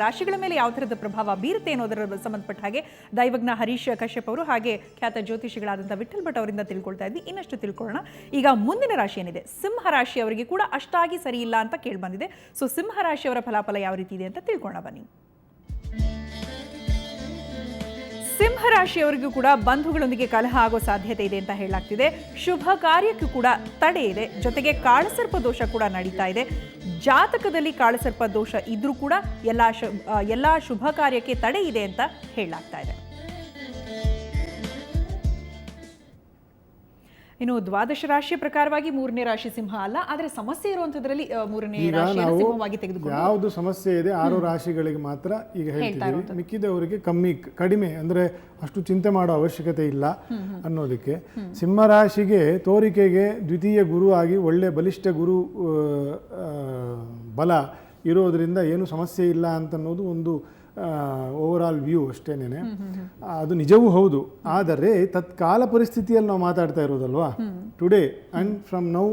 ರಾಶಿಗಳ ಮೇಲೆ ಯಾವ ಥರದ ಪ್ರಭಾವ ಬೀರುತ್ತೆ ಅನ್ನೋದರ ಸಂಬಂಧಪಟ್ಟ ಹಾಗೆ ದೈವಜ್ಞ ಹರೀಶ್ ಕಶ್ಯಪ್ ಅವರು ಹಾಗೆ ಖ್ಯಾತ ಜ್ಯೋತಿಷಿಗಳಾದಂಥ ವಿಠಲ್ ಭಟ್ ಅವರಿಂದ ತಿಳ್ಕೊಳ್ತಾ ಇದ್ವಿ. ಇನ್ನಷ್ಟು ತಿಳ್ಕೊಳ್ಳೋಣ. ಈಗ ಮುಂದಿನ ರಾಶಿ ಏನಿದೆ, ಸಿಂಹ ರಾಶಿಯವರಿಗೆ ಕೂಡ ಅಷ್ಟಾಗಿ ಸರಿ ಇಲ್ಲ ಅಂತ ಕೇಳಿ ಬಂದಿದೆ. ಸೊ ಸಿಂಹ ರಾಶಿಯವರ ಫಲಾಫಲ ಯಾವ ರೀತಿ ಇದೆ ಅಂತ ತಿಳ್ಕೊಳ್ಳೋಣ ಬನ್ನಿ. ಸಿಂಹ ರಾಶಿಯವರಿಗೂ ಕೂಡ ಬಂಧುಗಳೊಂದಿಗೆ ಕಲಹ ಆಗೋ ಸಾಧ್ಯತೆ ಇದೆ ಅಂತ ಹೇಳಲಾಗ್ತಿದೆ. ಶುಭ ಕಾರ್ಯಕ್ಕೂ ಕೂಡ ತಡೆ ಇದೆ. ಜೊತೆಗೆ ಕಾಳಸರ್ಪ ದೋಷ ಕೂಡ ನಡೀತಾ ಇದೆ. ಜಾತಕದಲ್ಲಿ ಕಾಳಸರ್ಪ ದೋಷ ಇದ್ರೂ ಕೂಡ ಎಲ್ಲ ಶುಭ ಕಾರ್ಯಕ್ಕೆ ತಡೆ ಇದೆ ಅಂತ ಹೇಳಲಾಗ್ತಾ ಇದೆ. ಇನ್ನು ದ್ವಾದಶ ರಾಶಿಯ ಪ್ರಕಾರವಾಗಿ ಮೂರನೇ ರಾಶಿ ಸಿಂಹ ಅಲ್ಲ, ಆದರೆ ಸಮಸ್ಯೆ ಇರುವಂತದ್ರಲ್ಲಿ ಮೂರನೇ ರಾಶಿಯನ್ನು ಸಿಂಹವಾಗಿ ತೆಗೆದುಕೊಂಡು ಯಾವುದು ಸಮಸ್ಯೆ ಇದೆ 6 ರಾಶಿಗಳಿಗೆ ಮಾತ್ರ ಈಗ ಹೇಳ್ತಿದ್ದೀವಿ. ಮಿಕ್ಕಿದವರಿಗೆ ಕಡಿಮೆ ಅಂದ್ರೆ ಅಷ್ಟು ಚಿಂತೆ ಮಾಡೋ ಅವಶ್ಯಕತೆ ಇಲ್ಲ ಅನ್ನೋದಕ್ಕೆ. ಸಿಂಹ ರಾಶಿಗೆ ತೋರಿಕೆಗೆ ದ್ವಿತೀಯ ಗುರು ಆಗಿ ಒಳ್ಳೆ ಬಲಿಷ್ಠ ಗುರು ಬಲ ಇರೋದ್ರಿಂದ ಏನು ಸಮಸ್ಯೆ ಇಲ್ಲ ಅಂತನ್ನೋದು ಒಂದು ಓವರ್ ಆಲ್ ವ್ಯೂ ಅಷ್ಟೇನೆ. ಅದು ನಿಜವೂ ಹೌದು. ಆದರೆ ತತ್ಕಾಲ ಪರಿಸ್ಥಿತಿಯಲ್ಲಿ ನಾವು ಮಾತಾಡ್ತಾ ಇರೋದಲ್ವಾ, today and from now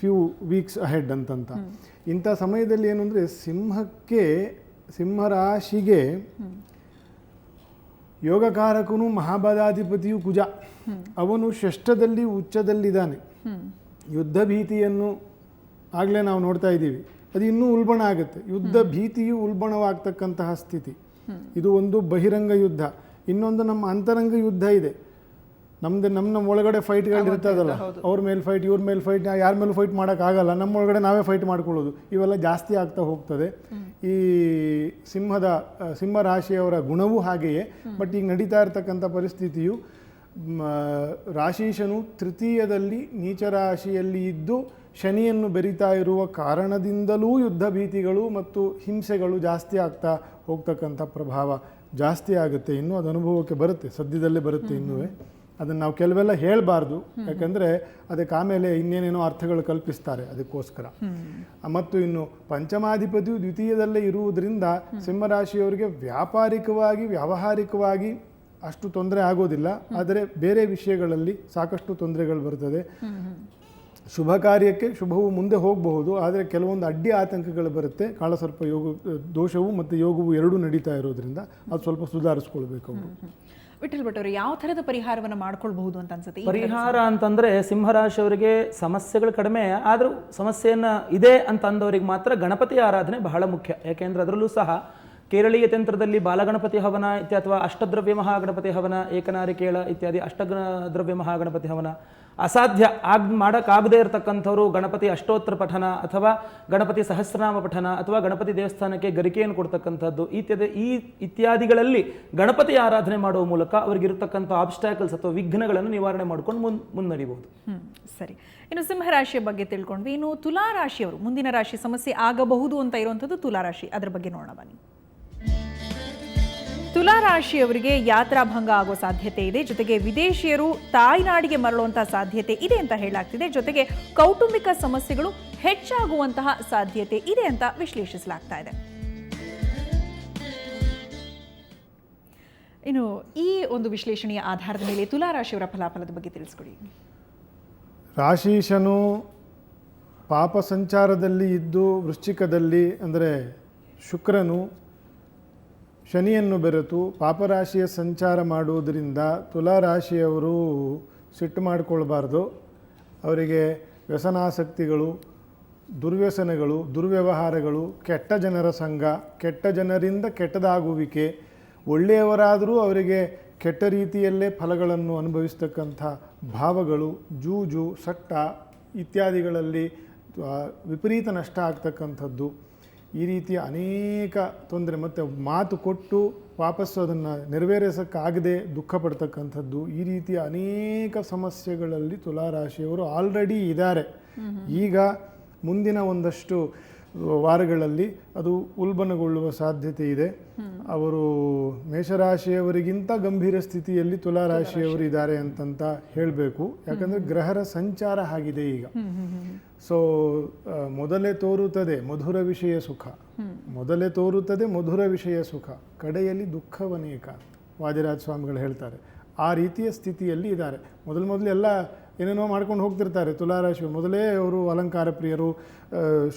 few weeks ahead ಅಂತಂತ. ಇಂಥ ಸಮಯದಲ್ಲಿ ಏನು ಅಂದರೆ ಸಿಂಹರಾಶಿಗೆ ಯೋಗಕಾರಕನು ಮಹಾಬಲಾಧಿಪತಿಯು ಕುಜ. ಅವನು ಷಷ್ಠದಲ್ಲಿ ಉಚ್ಚದಲ್ಲಿದ್ದಾನೆ. ಯುದ್ಧ ಭೀತಿಯನ್ನು ಆಗಲೇ ನಾವು ನೋಡ್ತಾ ಇದ್ದೀವಿ. ಅದು ಇನ್ನೂ ಉಲ್ಬಣ ಆಗುತ್ತೆ. ಯುದ್ಧ ಭೀತಿಯು ಉಲ್ಬಣವಾಗ್ತಕ್ಕಂತಹ ಸ್ಥಿತಿ. ಇದು ಒಂದು ಬಹಿರಂಗ ಯುದ್ಧ. ಇನ್ನೊಂದು ನಮ್ಮ ಅಂತರಂಗ ಯುದ್ಧ ಇದೆ. ನಮ್ಮ ಒಳಗಡೆ ಫೈಟ್ಗಳು ಇರ್ತದಲ್ಲ, ಅವ್ರ ಮೇಲೆ ಫೈಟ್, ಇವ್ರ ಮೇಲೆ ಫೈಟ್, ಯಾರ ಮೇಲೂ ಫೈಟ್ ಮಾಡೋಕ್ಕಾಗಲ್ಲ. ನಮ್ಮ ಒಳಗಡೆ ನಾವೇ ಫೈಟ್ ಮಾಡ್ಕೊಳ್ಳೋದು. ಇವೆಲ್ಲ ಜಾಸ್ತಿ ಆಗ್ತಾ ಹೋಗ್ತದೆ. ಈ ಸಿಂಹ ರಾಶಿಯವರ ಗುಣವೂ ಹಾಗೆಯೇ. ಬಟ್ ಈಗ ನಡೀತಾ ಇರತಕ್ಕಂಥ ಪರಿಸ್ಥಿತಿಯು ರಾಶೀಶನು ತೃತೀಯದಲ್ಲಿ ನೀಚ ರಾಶಿಯಲ್ಲಿ ಇದ್ದು ಶನಿಯನ್ನು ಬೆರೀತಾ ಇರುವ ಕಾರಣದಿಂದಲೂ ಯುದ್ಧ ಭೀತಿಗಳು ಮತ್ತು ಹಿಂಸೆಗಳು ಜಾಸ್ತಿ ಆಗ್ತಾ ಹೋಗ್ತಕ್ಕಂಥ ಪ್ರಭಾವ ಜಾಸ್ತಿ ಆಗುತ್ತೆ. ಇನ್ನೂ ಅದು ಅನುಭವಕ್ಕೆ ಬರುತ್ತೆ, ಸದ್ಯದಲ್ಲೇ ಬರುತ್ತೆ. ಇನ್ನೂ ಅದನ್ನು ನಾವು ಕೆಲವೆಲ್ಲ ಹೇಳಬಾರ್ದು, ಯಾಕಂದರೆ ಅದಕ್ಕೆ ಆಮೇಲೆ ಇನ್ನೇನೇನೋ ಅರ್ಥಗಳು ಕಲ್ಪಿಸ್ತಾರೆ ಅದಕ್ಕೋಸ್ಕರ. ಮತ್ತು ಇನ್ನು ಪಂಚಮಾಧಿಪತಿಯು ದ್ವಿತೀಯದಲ್ಲೇ ಇರುವುದರಿಂದ ಸಿಂಹರಾಶಿಯವರಿಗೆ ವ್ಯಾವಹಾರಿಕವಾಗಿ ಅಷ್ಟು ತೊಂದರೆ ಆಗೋದಿಲ್ಲ. ಆದರೆ ಬೇರೆ ವಿಷಯಗಳಲ್ಲಿ ಸಾಕಷ್ಟು ತೊಂದರೆಗಳು ಬರ್ತದೆ. ಶುಭ ಕಾರ್ಯಕ್ಕೆ ಶುಭವು ಮುಂದೆ ಹೋಗಬಹುದು, ಆದರೆ ಕೆಲವೊಂದು ಅಡ್ಡಿ ಆತಂಕಗಳು ಬರುತ್ತೆ. ಕಾಳಸರ್ಪ ದೋಷವು ಮತ್ತು ಯೋಗವು ಎರಡೂ ನಡೀತಾ ಇರೋದ್ರಿಂದ ಅದು ಸ್ವಲ್ಪ ಸುಧಾರಿಸ್ಕೊಳ್ಬೇಕು. ವಿಠಲ್ ಭಟ್ ಅವರು ಯಾವ ಥರದ ಪರಿಹಾರವನ್ನು ಮಾಡ್ಕೊಳ್ಬಹುದು ಅಂತ ಅನ್ಸುತ್ತೆ? ಪರಿಹಾರ ಅಂತಂದರೆ ಸಿಂಹರಾಶಿಯವರಿಗೆ ಸಮಸ್ಯೆಗಳು ಕಡಿಮೆ, ಆದರೂ ಸಮಸ್ಯೆಯನ್ನು ಇದೆ ಅಂತ ಅಂದವರಿಗೆ ಮಾತ್ರ ಗಣಪತಿ ಆರಾಧನೆ ಬಹಳ ಮುಖ್ಯ. ಯಾಕೆಂದರೆ ಅದರಲ್ಲೂ ಸಹ ಕೇರಳೀಯ ತಂತ್ರದಲ್ಲಿ ಬಾಲಗಣಪತಿ ಹವನ ಅಥವಾ ಅಷ್ಟದ್ರವ್ಯ ಮಹಾಗಣಪತಿ ಹವನ, ಏಕನಾರಿಕೇಳ ಇತ್ಯಾದಿ ಅಷ್ಟದ್ರವ್ಯ ಮಹಾಗಣಪತಿ ಹವನ ಅಸಾಧ್ಯ ಮಾಡೋಕ್ಕಾಗದೇ ಇರತಕ್ಕಂಥವ್ರು ಗಣಪತಿ ಅಷ್ಟೋತ್ತರ ಪಠನ ಅಥವಾ ಗಣಪತಿ ಸಹಸ್ರನಾಮ ಪಠನ ಅಥವಾ ಗಣಪತಿ ದೇವಸ್ಥಾನಕ್ಕೆ ಗರಿಕೆಯನ್ನು ಕೊಡ್ತಕ್ಕಂಥದ್ದು ಇತ್ಯಾದಿಗಳಲ್ಲಿ ಗಣಪತಿ ಆರಾಧನೆ ಮಾಡುವ ಮೂಲಕ ಅವರಿಗಿರತಕ್ಕಂಥ ಆಬ್ಸ್ಟ್ಯಾಕಲ್ಸ್ ಅಥವಾ ವಿಘ್ನಗಳನ್ನು ನಿವಾರಣೆ ಮಾಡ್ಕೊಂಡು ಮುನ್ನಡೆಯಬಹುದು. ಸರಿ, ಇನ್ನು ಸಿಂಹರಾಶಿಯ ಬಗ್ಗೆ ತಿಳ್ಕೊಂಡ್ವಿ. ಇನ್ನು ತುಲಾರಾಶಿಯವರು ಮುಂದಿನ ರಾಶಿ ಸಮಸ್ಯೆ ಆಗಬಹುದು ಅಂತ ಇರುವಂಥದ್ದು ತುಲಾರಾಶಿ, ಅದರ ಬಗ್ಗೆ ನೋಡೋಣ ಬನ್ನಿ. ತುಲಾರಾಶಿಯವರಿಗೆ ಯಾತ್ರಾಭಂಗ ಆಗೋ ಸಾಧ್ಯತೆ ಇದೆ. ಜೊತೆಗೆ ವಿದೇಶಿಯರು ತಾಯ್ನಾಡಿಗೆ ಮರಳುವಂತಹ ಸಾಧ್ಯತೆ ಇದೆ ಅಂತ ಹೇಳಲಾಗ್ತಿದೆ. ಜೊತೆಗೆ ಕೌಟುಂಬಿಕ ಸಮಸ್ಯೆಗಳು ಹೆಚ್ಚಾಗುವಂತಹ ಸಾಧ್ಯತೆ ಇದೆ ಅಂತ ವಿಶ್ಲೇಷಿಸಲಾಗ್ತಾ ಇದೆ. ಇನ್ನು ಈ ಒಂದು ವಿಶ್ಲೇಷಣೆಯ ಆಧಾರದ ಮೇಲೆ ತುಲಾರಾಶಿಯವರ ಫಲಾಫಲದ ಬಗ್ಗೆ ತಿಳಿಸ್ಕೊಡಿ. ರಾಶೀಶನು ಪಾಪ ಸಂಚಾರದಲ್ಲಿ ಇದ್ದು ವೃಶ್ಚಿಕದಲ್ಲಿ ಅಂದರೆ ಶುಕ್ರನು ಶನಿಯನ್ನು ಬೆರೆತು ಪಾಪರಾಶಿಯ ಸಂಚಾರ ಮಾಡುವುದರಿಂದ ತುಲಾರಾಶಿಯವರು ಸಿಟ್ಟು ಮಾಡಿಕೊಳ್ಬಾರ್ದು. ಅವರಿಗೆ ವ್ಯಸನಾಸಕ್ತಿಗಳು, ದುರ್ವ್ಯಸನಗಳು, ದುರ್ವ್ಯವಹಾರಗಳು, ಕೆಟ್ಟ ಜನರ ಸಂಘ, ಕೆಟ್ಟ ಜನರಿಂದ ಕೆಟ್ಟದಾಗುವಿಕೆ, ಒಳ್ಳೆಯವರಾದರೂ ಅವರಿಗೆ ಕೆಟ್ಟ ರೀತಿಯಲ್ಲೇ ಫಲಗಳನ್ನು ಅನುಭವಿಸ್ತಕ್ಕಂಥ ಭಾವಗಳು, ಜೂಜು, ಸಟ್ಟ ಇತ್ಯಾದಿಗಳಲ್ಲಿ ವಿಪರೀತ ನಷ್ಟ ಆಗ್ತಕ್ಕಂಥದ್ದು, ಈ ರೀತಿಯ ಅನೇಕ ತೊಂದರೆ, ಮತ್ತು ಮಾತು ಕೊಟ್ಟು ವಾಪಸ್ಸು ಅದನ್ನು ನೆರವೇರಿಸೋಕ್ಕಾಗದೆ ದುಃಖ ಪಡ್ತಕ್ಕಂಥದ್ದು, ಈ ರೀತಿಯ ಅನೇಕ ಸಮಸ್ಯೆಗಳಲ್ಲಿ ತುಲಾರಾಶಿಯವರು ಆಲ್ರೆಡಿ ಇದ್ದಾರೆ. ಈಗ ಮುಂದಿನ ಒಂದಷ್ಟು ವಾರಗಳಲ್ಲಿ ಅದು ಉಲ್ಬಣಗೊಳ್ಳುವ ಸಾಧ್ಯತೆ ಇದೆ. ಅವರು ಮೇಷರಾಶಿಯವರಿಗಿಂತ ಗಂಭೀರ ಸ್ಥಿತಿಯಲ್ಲಿ ತುಲಾರಾಶಿಯವರು ಇದ್ದಾರೆ ಅಂತಂತ ಹೇಳಬೇಕು. ಯಾಕಂದರೆ ಗ್ರಹರ ಸಂಚಾರ ಆಗಿದೆ ಈಗ. ಸೊ ಮೊದಲೇ ತೋರುತ್ತದೆ ಮಧುರ ವಿಷಯ ಸುಖ, ಮಧುರ ವಿಷಯ ಸುಖ, ಕಡೆಯಲ್ಲಿ ದುಃಖವನೇಕ ವಾದಿರಾಜ ಸ್ವಾಮಿಗಳು ಹೇಳ್ತಾರೆ. ಆ ರೀತಿಯ ಸ್ಥಿತಿಯಲ್ಲಿ ಇದ್ದಾರೆ. ಮೊದಲು ಎಲ್ಲ ಏನೇನೋ ಮಾಡ್ಕೊಂಡು ಹೋಗ್ತಿರ್ತಾರೆ ತುಲಾರಾಶಿ. ಮೊದಲೇ ಅವರು ಅಲಂಕಾರ ಪ್ರಿಯರು,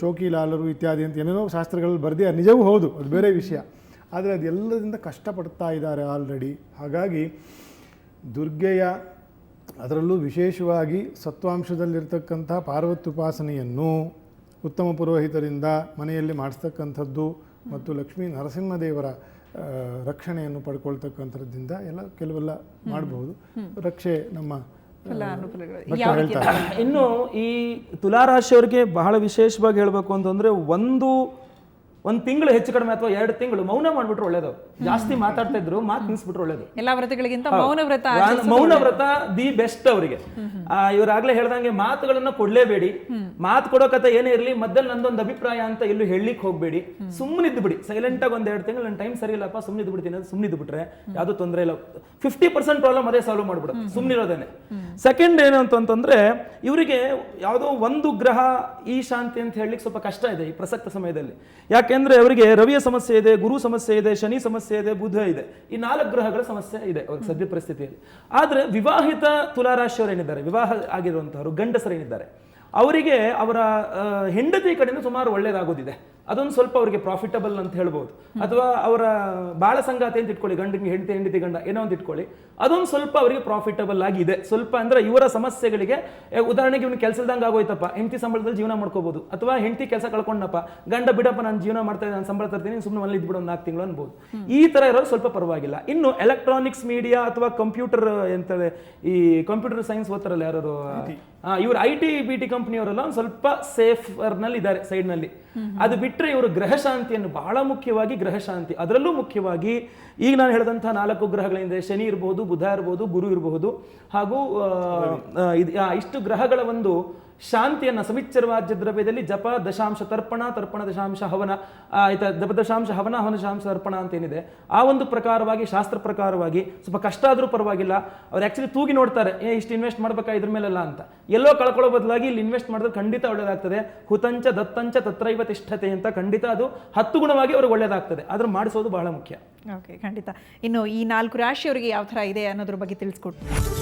ಶೋಕಿಲಾಲರು ಇತ್ಯಾದಿ ಅಂತ ಏನೇನೋ ಶಾಸ್ತ್ರಗಳಲ್ಲಿ ಬರೆದಿದ್ದಾರೆ. ನಿಜವೂ ಹೌದು, ಅದು ಬೇರೆ ವಿಷಯ. ಆದರೆ ಅದೆಲ್ಲದಿಂದ ಕಷ್ಟಪಡ್ತಾ ಇದ್ದಾರೆ ಆಲ್ರೆಡಿ. ಹಾಗಾಗಿ ದುರ್ಗೆಯ ಅದರಲ್ಲೂ ವಿಶೇಷವಾಗಿ ಸತ್ವಾಂಶದಲ್ಲಿರ್ತಕ್ಕಂಥ ಪಾರ್ವತ್ಯುಪಾಸನೆಯನ್ನು ಉತ್ತಮ ಪುರೋಹಿತರಿಂದ ಮನೆಯಲ್ಲಿ ಮಾಡಿಸ್ತಕ್ಕಂಥದ್ದು ಮತ್ತು ಲಕ್ಷ್ಮೀ ನರಸಿಂಹದೇವರ ರಕ್ಷಣೆಯನ್ನು ಪಡ್ಕೊಳ್ತಕ್ಕಂಥದ್ದಿಂದ ಎಲ್ಲ ಕೆಲವೆಲ್ಲ ಮಾಡಬಹುದು. ರಕ್ಷೆ ನಮ್ಮ ಇನ್ನು ಈ ತುಲಾರಾಶಿಯವರಿಗೆ ಬಹಳ ವಿಶೇಷವಾಗಿ ಹೇಳಬೇಕು ಅಂತಂದ್ರೆ ಒಂದು ತಿಂಗಳು ಹೆಚ್ಚು ಕಡಿಮೆ ಅಥವಾ 2 ತಿಂಗಳು ಮೌನ ಮಾಡ್ಬಿಟ್ರೆ ಒಳ್ಳೇದು. ಜಾಸ್ತಿ ಮಾತಾಡ್ತಾ ಇದ್ರು ಮಾತು ನಿಲ್ಸ್ಬಿಟ್ರೆ ಒಳ್ಳೇದು. ಎಲ್ಲಾ ವ್ರತಗಳಿಗಿಂತ ಮೌನ ವ್ರತ ದಿ ಬೆಸ್ಟ್ ಅವರಿಗೆ. ಇವ್ರಾಗ್ಲೇ ಹೇಳ್ದಂಗೆ ಮಾತುಗಳನ್ನ ಕೊಡ್ಲೇಬೇಡಿ. ಮಾತು ಕೊಡೋಕತ್ತ ಏನೇ ಇರಲಿ ಮಧ್ಯದಲ್ಲಿ ನಂದೊಂದು ಅಭಿಪ್ರಾಯ ಅಂತ ಎಲ್ಲೂ ಹೇಳಲಿಕ್ಕೆ ಹೋಗ್ಬೇಡಿ. ಸುಮ್ಮನಿದ್ದು ಬಿಡಿ, ಸೈಲೆಂಟ್ ಆಗಿ 1-2 ತಿಂಗಳು ನನ್ನ ಟೈಮ್ ಸರಿ ಇಲ್ಲಪ್ಪ ಸುಮ್ಮನಿದ್ದು ಬಿಡ್ತೀನಿ ಅಂತ ಸುಮ್ಮನಿದ್ದು ಬಿಟ್ರೆ ಯಾವ್ದು ತೊಂದರೆ ಇಲ್ಲ. 50% ಪ್ರಾಬ್ಲಮ್ ಅದೇ ಸಾಲ್ವ್ ಮಾಡ್ಬಿಡುತ್ತೆ ಸುಮ್ಮನಿರೋದೇನೆ. ಸೆಕೆಂಡ್ ಏನು ಅಂತಂದ್ರೆ ಇವರಿಗೆ ಯಾವುದೋ ಒಂದು ಗ್ರಹ ಈ ಶಾಂತಿ ಅಂತ ಹೇಳಲಿಕ್ಕೆ ಸ್ವಲ್ಪ ಕಷ್ಟ ಇದೆ ಈ ಪ್ರಸಕ್ತ ಸಮಯದಲ್ಲಿ. ಯಾಕೆಂದ್ರೆ ಅವರಿಗೆ ರವಿಯ ಸಮಸ್ಯೆ ಇದೆ, ಗುರು ಸಮಸ್ಯೆ ಇದೆ, ಶನಿ ಸಮಸ್ಯೆ ಇದೆ, ಬುಧ ಇದೆ. ಈ 4 ಗ್ರಹಗಳ ಸಮಸ್ಯೆ ಇದೆ ಅವ್ರಿಗೆ ಸದ್ಯ ಪರಿಸ್ಥಿತಿಯಲ್ಲಿ. ಆದ್ರೆ ವಿವಾಹಿತ ತುಲಾರಾಶಿಯವರೇನಿದ್ದಾರೆ, ವಿವಾಹ ಆಗಿರುವಂತಹವರು ಗಂಡಸರೇನಿದ್ದಾರೆ, ಅವರಿಗೆ ಅವರ ಹೆಂಡತಿ ಕಡೆಯಿಂದ ಸುಮಾರು ಒಳ್ಳೇದಾಗೋದಿದೆ. ಅದೊಂದು ಸ್ವಲ್ಪ ಅವರಿಗೆ ಪ್ರಾಫಿಟಬಲ್ ಅಂತ ಹೇಳ್ಬೋದು. ಅಥವಾ ಅವರ ಬಾಳ ಸಂಗಾತಿ ಅಂತ ಇಟ್ಕೊಳ್ಳಿ, ಗಂಡಿಗೆ ಹೆಂಡತಿ ಗಂಡ ಏನೋ ಅಂತ ಇಟ್ಕೊಳ್ಳಿ, ಅದೊಂದು ಸ್ವಲ್ಪ ಅವರಿಗೆ ಪ್ರಾಫಿಟಬಲ್ ಆಗಿದೆ. ಸ್ವಲ್ಪ ಅಂದ್ರೆ ಇವರ ಸಮಸ್ಯೆಗಳಿಗೆ, ಉದಾಹರಣೆಗೆ ಇವ್ನು ಕೆಲಸದಂಗೆ ಆಗೋಯ್ತಪ್ಪ, ಹೆಂಡತಿ ಸಂಬಳದಲ್ಲಿ ಜೀವನ ಮಾಡ್ಕೋಬಹುದು. ಅಥವಾ ಹೆಂಡತಿ ಕೆಲಸ ಕಳ್ಕೊಂಡಪ್ಪ, ಗಂಡ ಬಿಡಪ್ಪ ನಾನು ಜೀವನ ಮಾಡ್ತಾ ಇದ್ದೀನಿ, ನಾನು ಸಂಬಳ ತರ್ತೀನಿ, ಸುಮ್ಮನೆ ಮನೇಲಿ ಇದ್ಬಿಡು 4 ತಿಂಗಳು ಅನ್ಬೋದು. ಈ ತರ ಇರೋದು ಸ್ವಲ್ಪ ಪರವಾಗಿಲ್ಲ. ಇನ್ನು ಎಲೆಕ್ಟ್ರಾನಿಕ್ಸ್ ಮೀಡಿಯಾ ಅಥವಾ ಕಂಪ್ಯೂಟರ್ ಎಂತಾರೆ, ಈ ಕಂಪ್ಯೂಟರ್ ಸೈನ್ಸ್ ಓದ್ತಾರಲ್ಲ ಯಾರು, ಇವರು IT BT ಕಂಪನಿಯವರೆಲ್ಲ ಒಂದು ಸ್ವಲ್ಪ ಸೇಫರ್ ನಲ್ಲಿ ಇದ್ದಾರೆ ಸೈಡ್ ನಲ್ಲಿ. ಅದು ಬಿಟ್ಟರೆ ಇವರು ಗ್ರಹ ಶಾಂತಿಯನ್ನು ಬಹಳ ಮುಖ್ಯವಾಗಿ ಗ್ರಹ ಶಾಂತಿ, ಅದರಲ್ಲೂ ಮುಖ್ಯವಾಗಿ ಈಗ ನಾನು ಹೇಳಿದಂತಹ 4 ಗ್ರಹಗಳಿಂದ ಶನಿ ಇರಬಹುದು, ಬುಧ ಇರಬಹುದು, ಗುರು ಇರಬಹುದು, ಹಾಗೂ ಇಷ್ಟು ಗ್ರಹಗಳ ಒಂದು ಶಾಂತಿಯನ್ನ ಸಮಿಚ್ಚರವಾಜ್ಯ ದ್ರವ್ಯದಲ್ಲಿ ಜಪ ದಶಾಂಶ ತರ್ಪಣ, ತರ್ಪಣ ದಶಾಂಶ ಹವನ, ಜಪ ದಶಾಂಶ ಹವನ, ಹವನ ದಶಾಂಶ ತರ್ಪಣ ಅಂತ ಏನಿದೆ, ಆ ಒಂದು ಪ್ರಕಾರವಾಗಿ ಶಾಸ್ತ್ರ ಪ್ರಕಾರವಾಗಿ ಸ್ವಲ್ಪ ಕಷ್ಟ ಆದ್ರೂ ಪರವಾಗಿಲ್ಲ. ಅವ್ರು ಆಕ್ಚುಲಿ ತೂಗಿ ನೋಡ್ತಾರೆ, ಇಷ್ಟು ಇನ್ವೆಸ್ಟ್ ಮಾಡ್ಬೇಕಾ ಇದ್ರ ಮೇಲೆಲ್ಲ ಅಂತ. ಎಲ್ಲೋ ಕಳ್ಕೊಳ್ಳೋ ಬದಲಾಗಿ ಇಲ್ಲಿ ಇನ್ವೆಸ್ಟ್ ಮಾಡಿದ್ರೆ ಖಂಡಿತ ಒಳ್ಳೇದಾಗ್ತದೆ. ಹುತಂಚ ದತ್ತಂಚ ತತ್ರೈವ ತಿಷ್ಠತೆ ಅಂತ ಖಂಡಿತ ಅದು 10 ಗುಣವಾಗಿ ಅವ್ರಿಗೆ ಒಳ್ಳೇದಾಗ್ತದೆ. ಆದ್ರೆ ಮಾಡಿಸೋದು ಬಹಳ ಮುಖ್ಯ. ಓಕೆ, ಖಂಡಿತ. ಇನ್ನು ಈ 4 ರಾಶಿಯವರಿಗೆ ಯಾವ ಥರ ಇದೆ ಅನ್ನೋದ್ರ ಬಗ್ಗೆ ತಿಳಿಸ್ಕೊಟ್ಟು